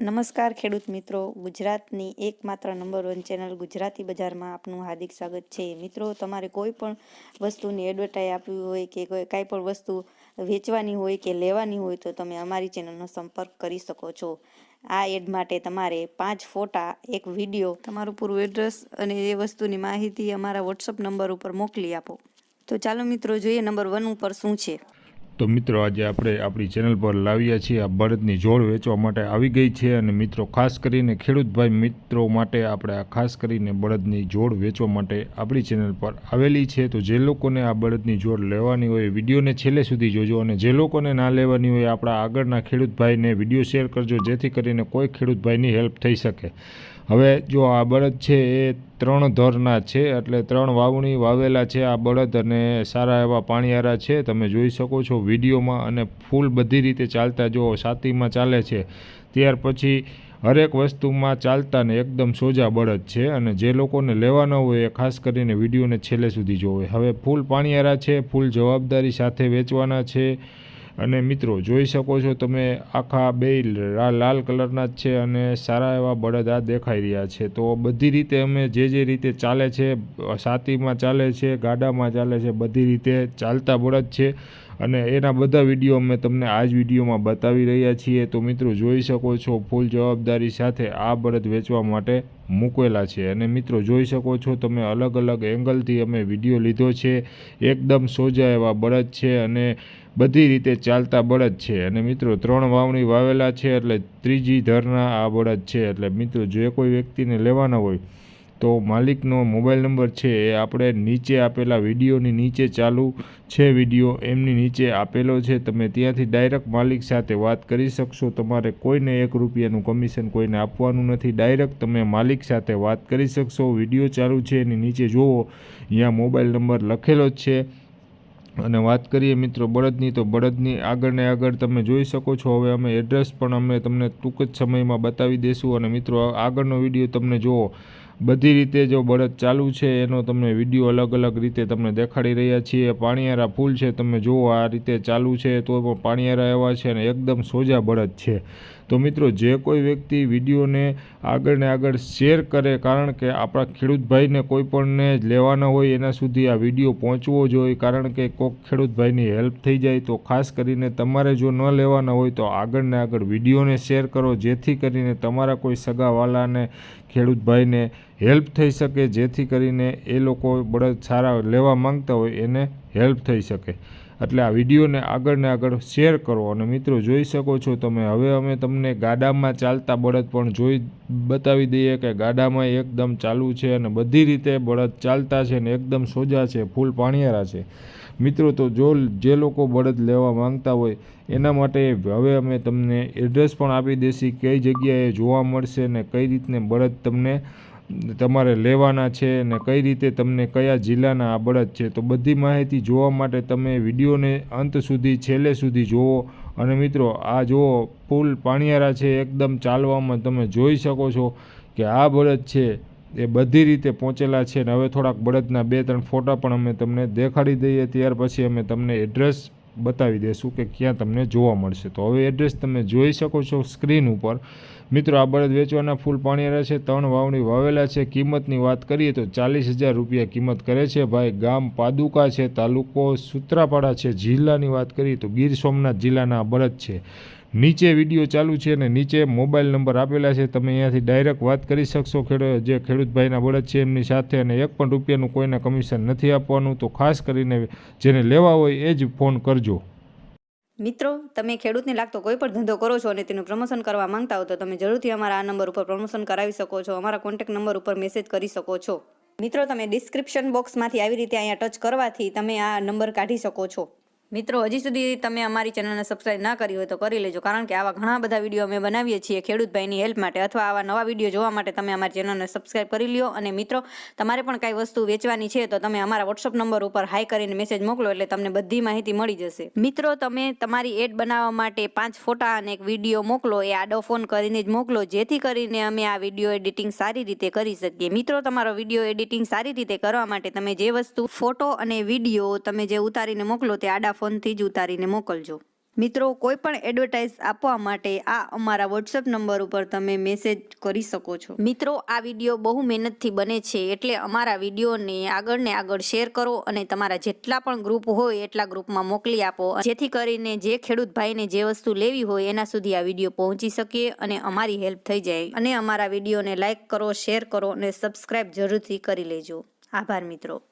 નમસ્કાર ખેડૂત મિત્રો, ગુજરાતની એકમાત્ર નંબર 1 ચેનલ ગુજરાતી બજારમાં આપનું હાર્દિક સ્વાગત છે. મિત્રો, તમારે કોઈ પણ વસ્તુની એડવર્ટાઈઝ આપવી હોય કે કાંઈ પણ વસ્તુ વેચવાની હોય કે લેવાની હોય તો તમે અમારી ચેનલનો સંપર્ક કરી શકો છો. આ એડ માટે તમારે 5 ફોટા, એક વિડીયો, તમારું પૂરું એડ્રેસ અને એ વસ્તુની માહિતી અમારા વોટ્સઅપ નંબર ઉપર મોકલી આપો. તો ચાલો મિત્રો, જોઈએ નંબર 1 ઉપર શું છે. તો મિત્રો, આજે આપણે આપણી ચેનલ પર લાવ્યા છીએ. આ બળદની જોડ વેચવા માટે આવી ગઈ છે. અને મિત્રો, ખાસ કરીને ખેડૂતભાઈ મિત્રો માટે આપણે આ ખાસ કરીને બળદની જોડ વેચવા માટે આપણી ચેનલ પર આવેલી છે. તો જે લોકોને આ બળદની જોડ લેવાની હોય વિડીયોને છેલ્લે સુધી જોજો, અને જે લોકોને ના લેવાની હોય આપણા આગળના ખેડૂતભાઈને વિડીયો શેર કરજો, જેથી કરીને કોઈ ખેડૂતભાઈની હેલ્પ થઈ શકે. હવે જો આ બળદ છે એ 3 ધરના છે, એટલે 3 વાવણી વાવેલા છે આ બળદ, અને સારા એવા પાણીયારા છે, તમે જોઈ શકો છો વિડીયોમાં. અને ફૂલ બધી રીતે ચાલતા, જો છાતીમાં ચાલે છે ત્યાર પછી હરેક વસ્તુમાં ચાલતા ને એકદમ સોજા બળદ છે. અને જે લોકોને લેવાના હોય એ ખાસ કરીને વિડીયોને છેલ્લે સુધી જોવે. હવે ફૂલ પાણીયારા છે, ફૂલ જવાબદારી સાથે વેચવાના છે. અને મિત્રો, જોઈ શકો છો તમે, આખા બે લાલ કલરના જ છે અને સારા એવા બળદ આ દેખાઈ રહ્યા છે. તો બધી રીતે અમે જે રીતે ચાલે છે, છાતીમાં ચાલે છે, ગાડામાં ચાલે છે, બધી રીતે ચાલતા બળદ છે. અને એના બધા વિડીયો અમે તમને આ જ વિડીયોમાં બતાવી રહ્યા છીએ. તો મિત્રો, જોઈ શકો છો ફૂલ જવાબદારી સાથે આ બળદ વેચવા માટે મૂકેલા છે. અને મિત્રો, જોઈ શકો છો તમે, અલગ અલગ એંગલથી અમે વિડીયો લીધો છે. એકદમ સોજા એવા બળદ છે અને બધી રીતે ચાલતા બળદ છે. અને મિત્રો, 3 વાવણી વાવેલા છે, એટલે 3જી ધરના આ બળદ છે. એટલે મિત્રો, જે કોઈ વ્યક્તિને લેવાના હોય તો માલિકનો મોબાઈલ નંબર છે એ આપણે નીચે આપેલા વિડીયોની નીચે ચાલુ છે, વિડીયો એમની નીચે આપેલો છે. તમે ત્યાંથી ડાયરેક્ટ માલિક સાથે વાત કરી શકશો. તમારે કોઈને 1 રૂપિયાનું કમિશન કોઈને આપવાનું નથી. ડાયરેક્ટ તમે માલિક સાથે વાત કરી શકશો. વિડીયો ચાલુ છે એની નીચે જુઓ, અહીંયા મોબાઈલ નંબર લખેલો જ છે. અને વાત કરીએ મિત્રો બળદની, તો બળદની આગળને આગળ તમે જોઈ શકો છો. હવે અમે એડ્રેસ પણ અમે તમને ટૂંક જ સમયમાં બતાવી દઈશું. અને મિત્રો, આગળનો વિડીયો તમને જુઓ, બધી રીતે જો બળદ ચાલુ છે એનો તમને વિડીયો અલગ અલગ રીતે તમને દેખાડી રહ્યા છીએ. પાણીયારા ફૂલ છે, તમે જુઓ આ રીતે ચાલુ છે, તો પણ પાણીયારા એવા છે અને એકદમ સોજા બળદ છે. તો મિત્રો, જે કોઈ વ્યક્તિ વિડીયોને આગળ ને આગળ શેર કરે, કારણ કે આપણા ખેડૂતભાઈને કોઈ પણને લેવાના હોય એના સુધી આ વિડીયો પહોંચવો જોઈએ, કારણ કે કોઈક ખેડૂતભાઈની હેલ્પ થઈ જાય. તો ખાસ કરીને તમારે જો ન લેવાના હોય તો આગળ ને આગળ વિડીયોને શેર કરો, જેથી કરીને તમારા કોઈ સગાવાલાને ખેડૂતભાઈને હેલ્પ થઈ શકે, જેથી કરીને એ લોકો બળદ સારા લેવા માંગતા હોય એને હેલ્પ થઈ શકે. એટલે આ વિડીયોને આગળ ને આગળ શેર કરો. અને મિત્રો, જોઈ શકો છો તમે, હવે અમે તમને ગાડામાં ચાલતા બળદ પણ બતાવી દઈએ કે ગાડામાં એકદમ ચાલુ છે અને બધી રીતે બળદ ચાલતા છે ને એકદમ સોજા છે, ફૂલ પાણીયારા છે. મિત્રો, તો જે લોકો બળદ લેવા માંગતા હોય એના માટે હવે અમે તમને એડ્રેસ પણ આપી દઈશું, કઈ જગ્યાએ જોવા મળશે ને કઈ રીતને બળદ તમને તમારે લેવાના છે ને કઈ રીતે તમને કયા જિલ્લાના આ બળદ છે. તો બધી માહિતી જોવા માટે તમે વિડીયોને અંત સુધી છેલ્લે સુધી જુઓ. અને મિત્રો, આ જુઓ, ફૂલ પાણીયારા છે, એકદમ ચાલવામાં તમે જોઈ શકો છો કે આ બળદ છે એ બધી રીતે પહોંચેલા છે. ને હવે થોડાક બળદના 2-3 ફોટા પણ અમે તમને દેખાડી દઈએ, ત્યાર પછી અમે તમને એડ્રેસ બતાવી દઈશું કે ક્યાં તમને જોવા મળશે. તો હવે એડ્રેસ તમે જોઈ શકો છો સ્ક્રીન ઉપર. મિત્રો, આ બળદ વેચવાના ફૂલ પાણીયારા છે, 3 વાવણી વાવેલા છે. કિંમતની વાત કરીએ તો 40,000 રૂપિયા કિંમત કરે છે ભાઈ. ગામ પાદુકા છે, તાલુકો સૂત્રાપાડા છે. જિલ્લાની વાત કરીએ તો ગીર સોમનાથ જિલ્લાના બળદ છે. નીચે વિડીયો ચાલુ છે અને નીચે મોબાઈલ નંબર આપેલા છે, તમે અહીંયાથી ડાયરેક્ટ વાત કરી શકશો જે ખેડૂતભાઈના બળદ છે એમની સાથે. અને 1 પણ રૂપિયાનું કોઈને કમિશન નથી આપવાનું. તો ખાસ કરીને જેને લેવા હોય એ જ ફોન કરજો. મિત્રો, તમે ખેડૂતને લાગતો કોઈ પણ ધંધો કરો છો અને તેનું પ્રમોશન કરવા માંગતા હો તો તમે જરૂરથી અમારા આ નંબર ઉપર પ્રમોશન કરાવી શકો છો. અમારા કોન્ટેક્ટ નંબર ઉપર મેસેજ કરી શકો છો. મિત્રો, તમે ડિસ્ક્રિપ્શન બોક્સમાંથી આવી રીતે અહીંયા ટચ કરવાથી તમે આ નંબર કાઢી શકો છો. મિત્રો, હજી સુધી તમે અમારી ચેનલને સબસ્ક્રાઇબ ના કરી હોય તો કરી લેજો, કારણ કે આવા ઘણા બધા વિડીયો અમે બનાવીએ છીએ ખેડૂતભાઈની હેલ્પ માટે, અથવા આવા નવા વિડીયો જોવા માટે તમે અમારી ચેનલને સબસ્ક્રાઇબ કરી લ્યો. અને મિત્રો, તમારે પણ કાંઈ વસ્તુ વેચવાની છે તો તમે અમારા વોટ્સઅપ નંબર ઉપર હાઈ કરીને મેસેજ મોકલો, એટલે તમને બધી માહિતી મળી જશે. મિત્રો, તમે તમારી એડ બનાવવા માટે 5 ફોટા અને એક વિડીયો મોકલો, એ આડો ફોન કરીને જ મોકલો, જેથી કરીને અમે આ વિડીયો એડિટિંગ સારી રીતે કરી શકીએ. મિત્રો, તમારો વિડીયો એડિટિંગ સારી રીતે કરવા માટે તમે જે વસ્તુ ફોટો અને વિડીયો તમે જે ઉતારીને મોકલો તે આડા ફોનથી જ ઉતારીને મોકલજો. મિત્રો કોઈ પણ એડવર્ટાઇઝ આપવા માટે આ અમારા વોટ્સએપ નંબર ઉપર તમે મેસેજ કરી શકો છો. મિત્રો આ વિડીયો બહુ મહેનતથી બને છે એટલે અમારા વિડીયોને આગળ શેર કરો અને તમારા જેટલા પણ ગ્રુપ હોય એટલા ગ્રુપમાં મોકલી આપો, જેથી કરીને જે ખેડૂત ભાઈને જે વસ્તુ લેવી હોય એના સુધી આ વિડીયો પહોંચી શકે અને અમારી હેલ્પ થઈ જાય. અને અમારા વિડીયોને લાઇક કરો, શેર કરો અને સબસ્ક્રાઇબ જરૂરથી કરી લેજો. આભાર મિત્રો.